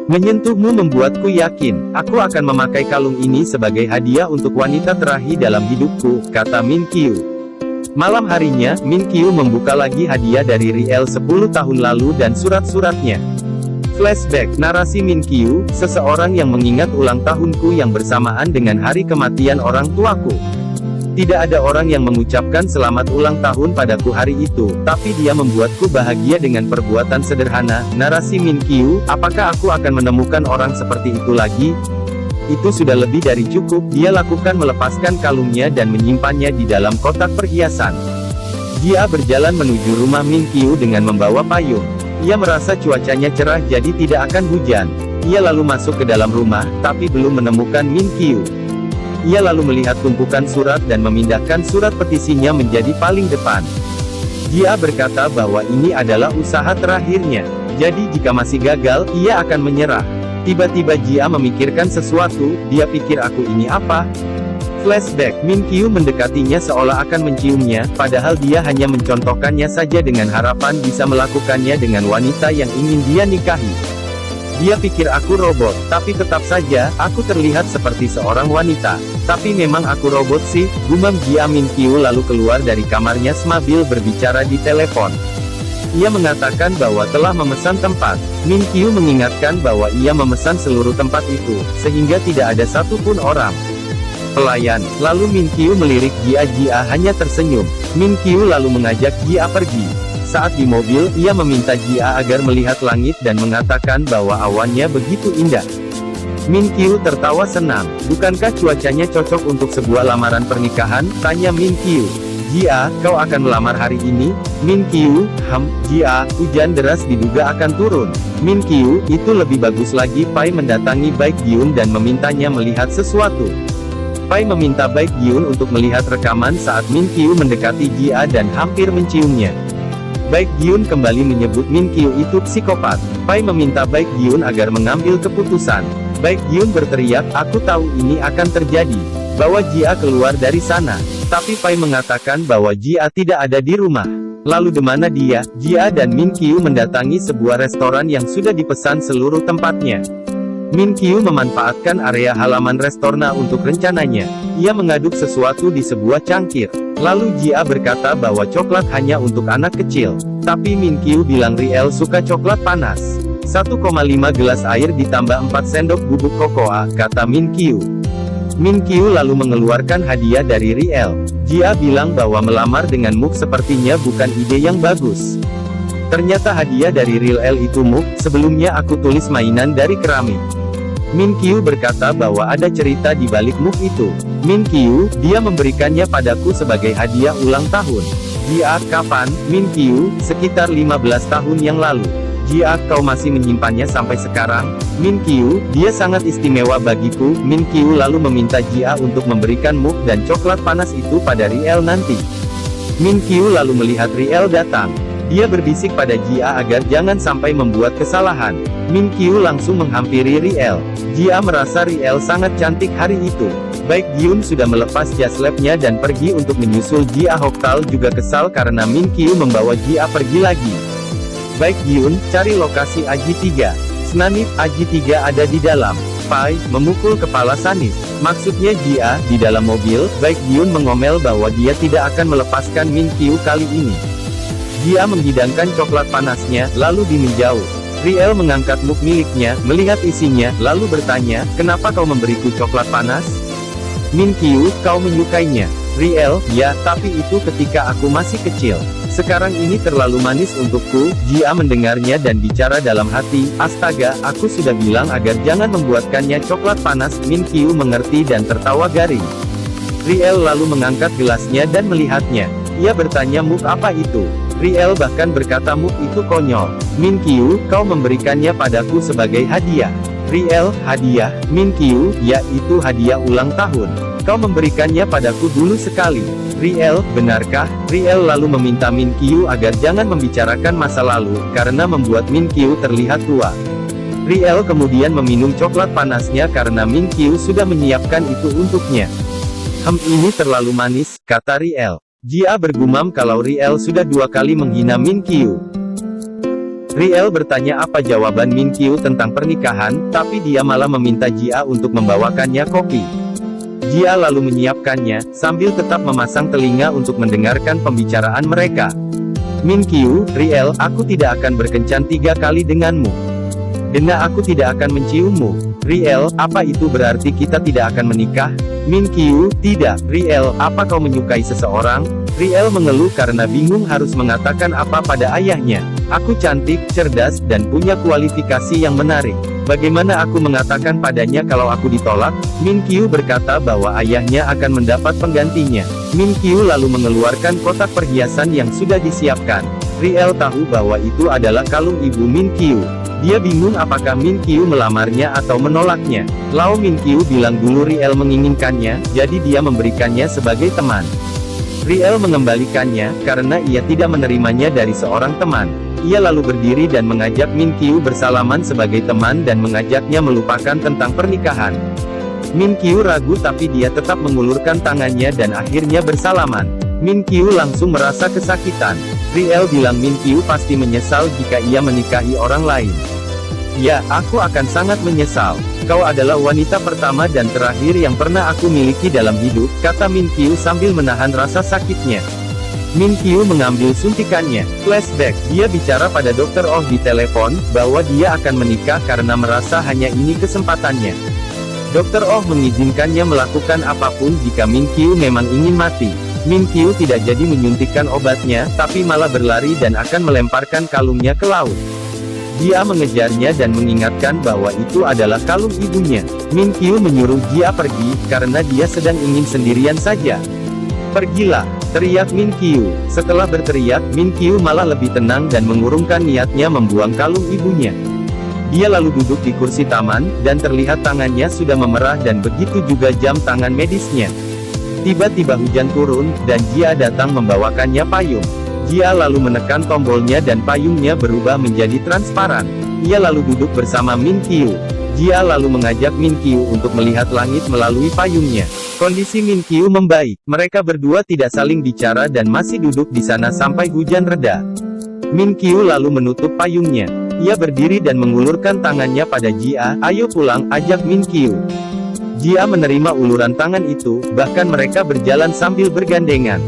Menyentuhmu membuatku yakin, aku akan memakai kalung ini sebagai hadiah untuk wanita terakhir dalam hidupku, kata Min Kyu. Malam harinya, Min Kyu membuka lagi hadiah dari Riel 10 tahun lalu dan surat-suratnya. Flashback, narasi Min Kyu, seseorang yang mengingat ulang tahunku yang bersamaan dengan hari kematian orang tuaku. Tidak ada orang yang mengucapkan selamat ulang tahun padaku hari itu, tapi dia membuatku bahagia dengan perbuatan sederhana. Narasi Min Kyu, apakah aku akan menemukan orang seperti itu lagi? Itu sudah lebih dari cukup, dia lakukan melepaskan kalungnya dan menyimpannya di dalam kotak perhiasan. Dia berjalan menuju rumah Min Kyu dengan membawa payung. Ia merasa cuacanya cerah jadi tidak akan hujan. Ia lalu masuk ke dalam rumah, tapi belum menemukan Min Kyu. Ia lalu melihat tumpukan surat dan memindahkan surat petisinya menjadi paling depan. Dia berkata bahwa ini adalah usaha terakhirnya. Jadi jika masih gagal, ia akan menyerah. Tiba-tiba Jia memikirkan sesuatu, dia pikir aku ini apa? Flashback, Min Kyu mendekatinya seolah akan menciumnya, padahal dia hanya mencontohkannya saja dengan harapan bisa melakukannya dengan wanita yang ingin dia nikahi. Dia pikir aku robot, tapi tetap saja, aku terlihat seperti seorang wanita. Tapi memang aku robot sih, gumam Jia. Min Kyu lalu keluar dari kamarnya sambil berbicara di telepon. Ia mengatakan bahwa telah memesan tempat. Min Kyu mengingatkan bahwa ia memesan seluruh tempat itu, sehingga tidak ada satupun orang. Pelayan, lalu Min Kyu melirik Jia. Jia hanya tersenyum. Min Kyu lalu mengajak Jia pergi. Saat di mobil, ia meminta Jia agar melihat langit dan mengatakan bahwa awannya begitu indah. Min Kyu tertawa senang. Bukankah cuacanya cocok untuk sebuah lamaran pernikahan? Tanya Min Kyu. Jia, kau akan melamar hari ini? Min Kyu, Jia, hujan deras diduga akan turun. Min Kyu, itu lebih bagus lagi. Pai mendatangi Baek Gyun dan memintanya melihat sesuatu. Pai meminta Baek Gyun untuk melihat rekaman saat Min Kyu mendekati Jia dan hampir menciumnya. Baek Gyun kembali menyebut Min Kyu itu psikopat. Pai meminta Baek Gyun agar mengambil keputusan. Baek Gyun berteriak, aku tahu ini akan terjadi. Bawa Jia keluar dari sana. Tapi Pai mengatakan bahwa Jia tidak ada di rumah. Lalu di mana dia? Jia dan Min Kyu mendatangi sebuah restoran yang sudah dipesan seluruh tempatnya. Min Kyu memanfaatkan area halaman restoran untuk rencananya. Ia mengaduk sesuatu di sebuah cangkir. Lalu Jia berkata bahwa coklat hanya untuk anak kecil. Tapi Min Kyu bilang Riel suka coklat panas. 1,5 gelas air ditambah 4 sendok bubuk kokoa, kata Min Kyu. Min Kyu lalu mengeluarkan hadiah dari Riel. Jia bilang bahwa melamar dengan Muk sepertinya bukan ide yang bagus. Ternyata hadiah dari Riel itu Muk, sebelumnya aku tulis mainan dari keramik. Min Kyu berkata bahwa ada cerita di balik Muk itu. Min Kyu, dia memberikannya padaku sebagai hadiah ulang tahun. Jia, kapan? Min Kyu, sekitar 15 tahun yang lalu. Jia, kau masih menyimpannya sampai sekarang? Min Kyu, dia sangat istimewa bagiku. Min Kyu lalu meminta Jia untuk memberikan Muk dan coklat panas itu pada Riel nanti. Min Kyu lalu melihat Riel datang. Dia berbisik pada Jia agar jangan sampai membuat kesalahan. Min Kyu langsung menghampiri Riel. Jia merasa Riel sangat cantik hari itu. Baek Gyun sudah melepas jas labnya dan pergi untuk menyusul Jia. Hoktal juga kesal karena Min Kyu membawa Jia pergi lagi. Baek Gyun, cari lokasi Aji 3. Snanif, Aji 3 ada di dalam. Pai, memukul kepala Sanif. Maksudnya Jia, di dalam mobil. Baek Gyun mengomel bahwa dia tidak akan melepaskan Min Kyu kali ini. Jia menghidangkan coklat panasnya, lalu menjauh. Riel mengangkat muk miliknya, melihat isinya, lalu bertanya, kenapa kau memberiku coklat panas? Min Kyu, kau menyukainya. Riel, ya, tapi itu ketika aku masih kecil. Sekarang ini terlalu manis untukku. Jia mendengarnya dan bicara dalam hati, astaga, aku sudah bilang agar jangan membuatkannya coklat panas. Min Kyu mengerti dan tertawa garing. Riel lalu mengangkat gelasnya dan melihatnya. Ia bertanya Muk apa itu? Riel bahkan berkata Muk itu konyol. Min Kyu, kau memberikannya padaku sebagai hadiah. Riel, hadiah? Min Kyu, ya itu hadiah ulang tahun. Kau memberikannya padaku dulu sekali. Riel, benarkah? Riel lalu meminta Min Kyu agar jangan membicarakan masa lalu, karena membuat Min Kyu terlihat tua. Riel kemudian meminum coklat panasnya karena Min Kyu sudah menyiapkan itu untuknya. Ini terlalu manis, kata Riel. Jia bergumam kalau Riel sudah 2 kali menghina Min Kyu. Riel bertanya apa jawaban Min Kyu tentang pernikahan, tapi dia malah meminta Jia untuk membawakannya kopi. Jia lalu menyiapkannya, sambil tetap memasang telinga untuk mendengarkan pembicaraan mereka. Min Kyu, Riel, aku tidak akan berkencan 3 kali denganmu. Dena aku tidak akan menciummu. Riel, apa itu berarti kita tidak akan menikah? Min Kyu, tidak. Riel, apa kau menyukai seseorang? Riel mengeluh karena bingung harus mengatakan apa pada ayahnya. Aku cantik, cerdas, dan punya kualifikasi yang menarik. Bagaimana aku mengatakan padanya kalau aku ditolak? Min Kyu berkata bahwa ayahnya akan mendapat penggantinya. Min Kyu lalu mengeluarkan kotak perhiasan yang sudah disiapkan. Riel tahu bahwa itu adalah kalung ibu Min Kyu. Dia bingung apakah Min Kyu melamarnya atau menolaknya. Lao Min Kyu bilang dulu Riel menginginkannya, jadi dia memberikannya sebagai teman. Riel mengembalikannya, karena ia tidak menerimanya dari seorang teman. Ia lalu berdiri dan mengajak Min Kyu bersalaman sebagai teman dan mengajaknya melupakan tentang pernikahan. Min Kyu ragu tapi dia tetap mengulurkan tangannya dan akhirnya bersalaman. Min Kyu langsung merasa kesakitan. Riel bilang Min Kyu pasti menyesal jika ia menikahi orang lain. Ya, aku akan sangat menyesal. Kau adalah wanita pertama dan terakhir yang pernah aku miliki dalam hidup, kata Min Kyu sambil menahan rasa sakitnya. Min Kyu mengambil suntikannya. Flashback, dia bicara pada Dr. Oh di telepon, bahwa dia akan menikah karena merasa hanya ini kesempatannya. Dr. Oh mengizinkannya melakukan apapun jika Min Kyu memang ingin mati. Min Kyu tidak jadi menyuntikkan obatnya, tapi malah berlari dan akan melemparkan kalungnya ke laut. Jia mengejarnya dan mengingatkan bahwa itu adalah kalung ibunya. Min Kyu menyuruh Jia pergi, karena dia sedang ingin sendirian saja. Pergilah, teriak Min Kyu. Setelah berteriak, Min Kyu malah lebih tenang dan mengurungkan niatnya membuang kalung ibunya. Dia lalu duduk di kursi taman, dan terlihat tangannya sudah memerah dan begitu juga jam tangan medisnya. Tiba-tiba hujan turun, dan Jia datang membawakannya payung. Jia lalu menekan tombolnya dan payungnya berubah menjadi transparan. Ia lalu duduk bersama Min Kyu. Jia lalu mengajak Min Kyu untuk melihat langit melalui payungnya. Kondisi Min Kyu membaik. Mereka berdua tidak saling bicara dan masih duduk di sana sampai hujan reda. Min Kyu lalu menutup payungnya. Ia berdiri dan mengulurkan tangannya pada Jia. Ayo pulang, ajak Min Kyu. Jia menerima uluran tangan itu, bahkan mereka berjalan sambil bergandengan.